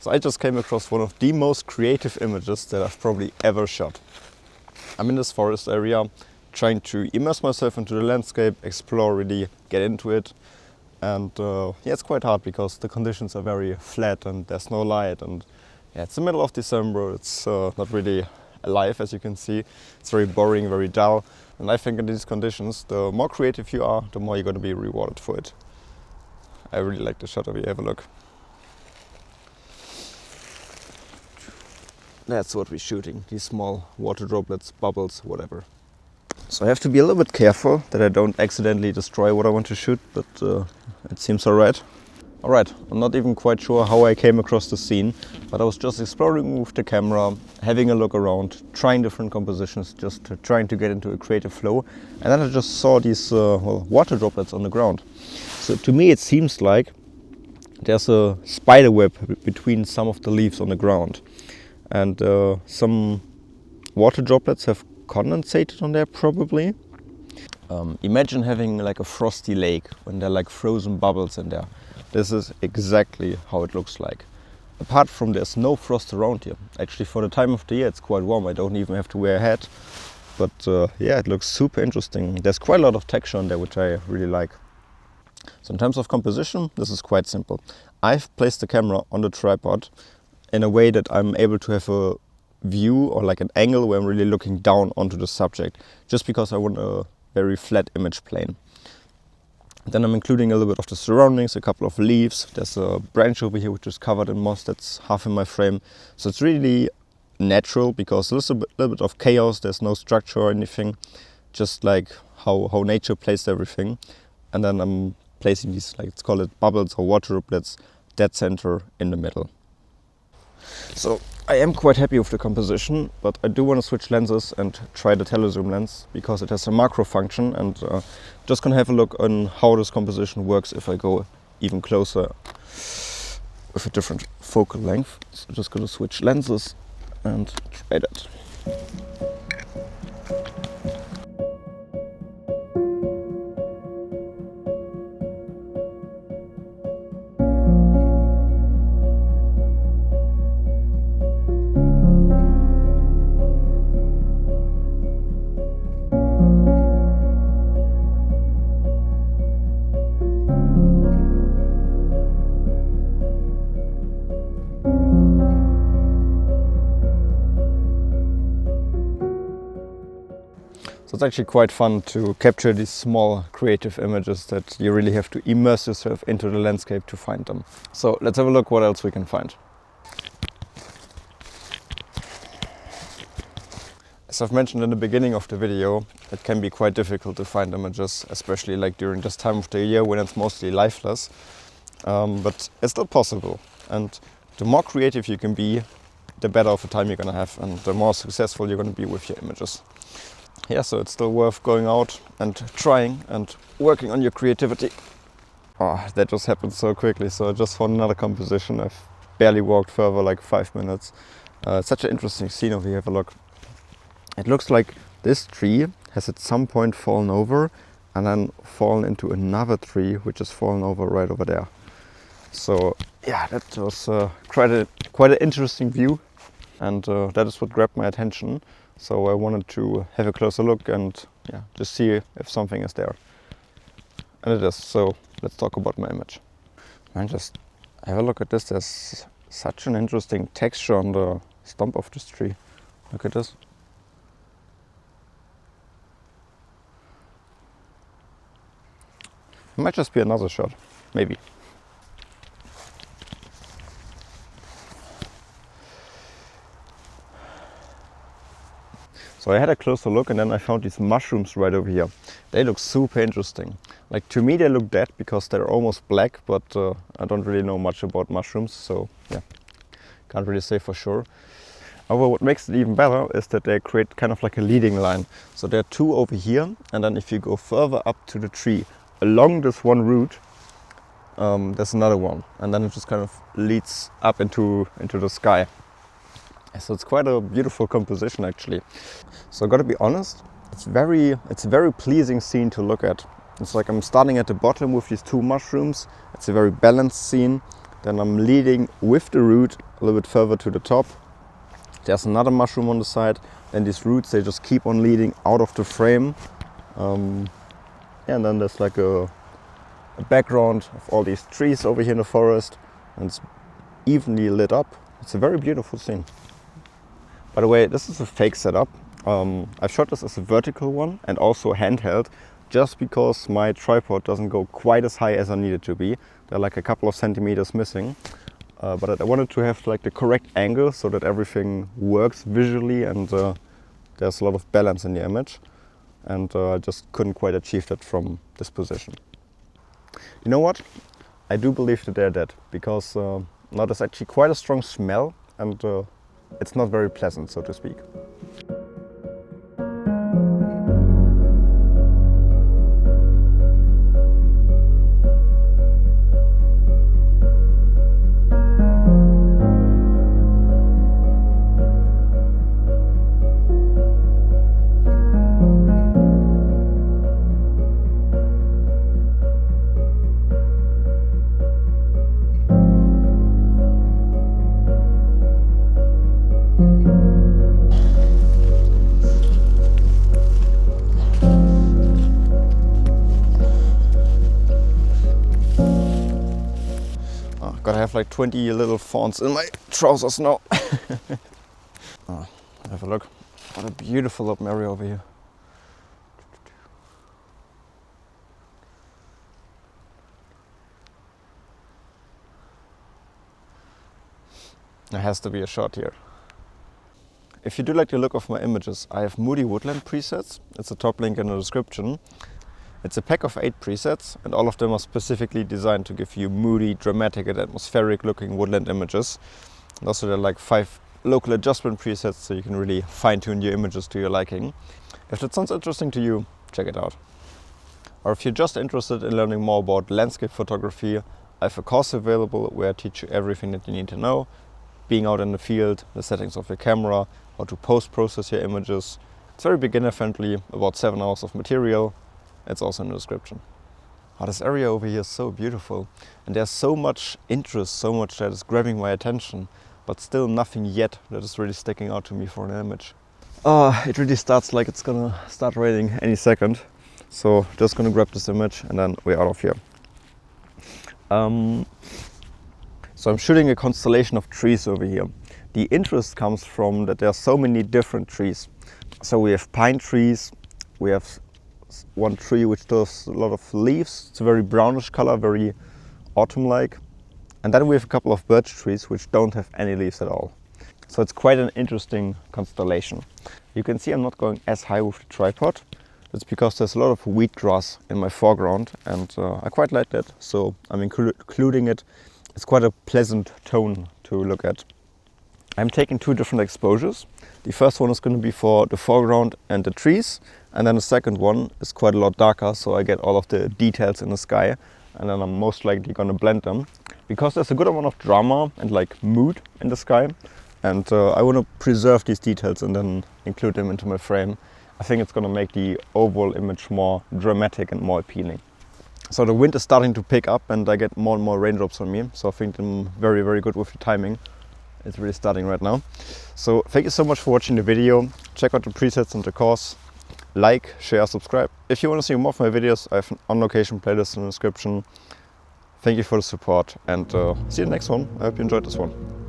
So I just came across one of the most creative images that I've probably ever shot. I'm in this forest area trying to immerse myself into the landscape, explore, really get into it. And yeah, it's quite hard because the conditions are very flat and there's no light, and yeah, it's the middle of December. It's not really alive, as you can see. It's very boring, very dull, and I think in these conditions the more creative you are, the more you're going to be rewarded for it. I really like the shot of you. Have a look. That's what we're shooting, these small water droplets, bubbles, whatever. So I have to be a little bit careful that I don't accidentally destroy what I want to shoot, but it seems alright. Alright, I'm not even quite sure how I came across the scene, but I was just exploring with the camera, having a look around, trying different compositions, just trying to get into a creative flow. And then I just saw these water droplets on the ground. So to me it seems like there's a spider web between some of the leaves on the ground. And some water droplets have condensated on there, probably. Imagine having like a frosty lake when there are like frozen bubbles in there. This is exactly how it looks like. Apart from there's no frost around here. Actually, for the time of the year it's quite warm. I don't even have to wear a hat. But yeah, it looks super interesting. There's quite a lot of texture on there, which I really like. So in terms of composition, this is quite simple. I've placed the camera on the tripod in a way that I'm able to have a view or like an angle where I'm really looking down onto the subject, just because I want a very flat image plane. Then I'm including a little bit of the surroundings, a couple of leaves. There's a branch over here which is covered in moss that's half in my frame. So it's really natural because there's a little bit of chaos. There's no structure or anything, just like how nature placed everything. And then I'm placing these, like, let's call it bubbles or water droplets, dead center in the middle. So I am quite happy with the composition, but I do want to switch lenses and try the telezoom lens because it has a macro function, and just gonna have a look on how this composition works if I go even closer with a different focal length. So just gonna switch lenses and try that. So it's actually quite fun to capture these small creative images that you really have to immerse yourself into the landscape to find them. So let's have a look what else we can find. As I've mentioned in the beginning of the video, it can be quite difficult to find images, especially like during this time of the year when it's mostly lifeless. But it's still possible. And the more creative you can be, the better of a time you're gonna have, and the more successful you're gonna be with your images. Yeah, so it's still worth going out and trying and working on your creativity. Oh, that just happened so quickly. So I just found another composition. I've barely walked further, like 5 minutes. It's such an interesting scene over here. Have a look. It looks like this tree has at some point fallen over and then fallen into another tree, which has fallen over right over there. So yeah, that was quite an interesting view, and that is what grabbed my attention. So I wanted to have a closer look and yeah, just see if something is there. And it is. So let's talk about my image. And just have a look at this. There's such an interesting texture on the stump of this tree. Look at this. It might just be another shot, maybe. So I had a closer look and then I found these mushrooms right over here. They look super interesting. Like, to me they look dead because they're almost black, but I don't really know much about mushrooms, so yeah, can't really say for sure. However, what makes it even better is that they create kind of like a leading line. So there are two over here, and then if you go further up to the tree, along this one route, there's another one, and then it just kind of leads up into the sky. So it's quite a beautiful composition actually. So I gotta be honest, it's a very pleasing scene to look at. It's like I'm starting at the bottom with these two mushrooms. It's a very balanced scene. Then I'm leading with the root a little bit further to the top. There's another mushroom on the side. And these roots, they just keep on leading out of the frame. And then there's like a background of all these trees over here in the forest. And it's evenly lit up. It's a very beautiful scene. By the way, this is a fake setup. I've shot this as a vertical one and also handheld, just because my tripod doesn't go quite as high as I need it to be. They're like a couple of centimeters missing. But I wanted to have like the correct angle so that everything works visually and there's a lot of balance in the image. And I just couldn't quite achieve that from this position. You know what? I do believe that they're dead, because now there's actually quite a strong smell and it's not very pleasant, so to speak. Gotta have like 20 little fawns in my trousers now. Have a look. What a beautiful open area over here. There has to be a shot here. If you do like the look of my images, I have Moody woodland presets. It's a top link in the description. It's a pack of 8 presets, and all of them are specifically designed to give you moody, dramatic and atmospheric looking woodland images. And also there are like 5 local adjustment presets, so you can really fine-tune your images to your liking. If that sounds interesting to you, check it out. Or if you're just interested in learning more about landscape photography, I have a course available where I teach you everything that you need to know. Being out in the field, the settings of your camera, how to post-process your images. It's very beginner friendly, about 7 hours of material. It's also in the description. Oh, this area over here is so beautiful, and there's so much interest, so much that is grabbing my attention, but still nothing yet that is really sticking out to me for an image. It really starts like it's gonna start raining any second, so just gonna grab this image and then we're out of here. So I'm shooting a constellation of trees over here. The interest comes from that there are so many different trees. So we have pine trees, we have one tree which does a lot of leaves. It's a very brownish color, very autumn-like. And then we have a couple of birch trees which don't have any leaves at all. So it's quite an interesting constellation. You can see I'm not going as high with the tripod. That's because there's a lot of wheatgrass in my foreground, and I quite like that, so I'm including it. It's quite a pleasant tone to look at. I'm taking 2 different exposures. The first one is going to be for the foreground and the trees, and then the second one is quite a lot darker, so I get all of the details in the sky, and then I'm most likely going to blend them, because there's a good amount of drama and like mood in the sky, and I want to preserve these details and then include them into my frame. I think it's going to make the overall image more dramatic and more appealing. So the wind is starting to pick up and I get more and more raindrops on me, so I think I'm very, very good with the timing. It's really starting right now. So thank you so much for watching the video. Check out the presets and the course. Like, share, subscribe. If you want to see more of my videos, I have an on-location playlist in the description. Thank you for the support, and see you in the next one. I hope you enjoyed this one.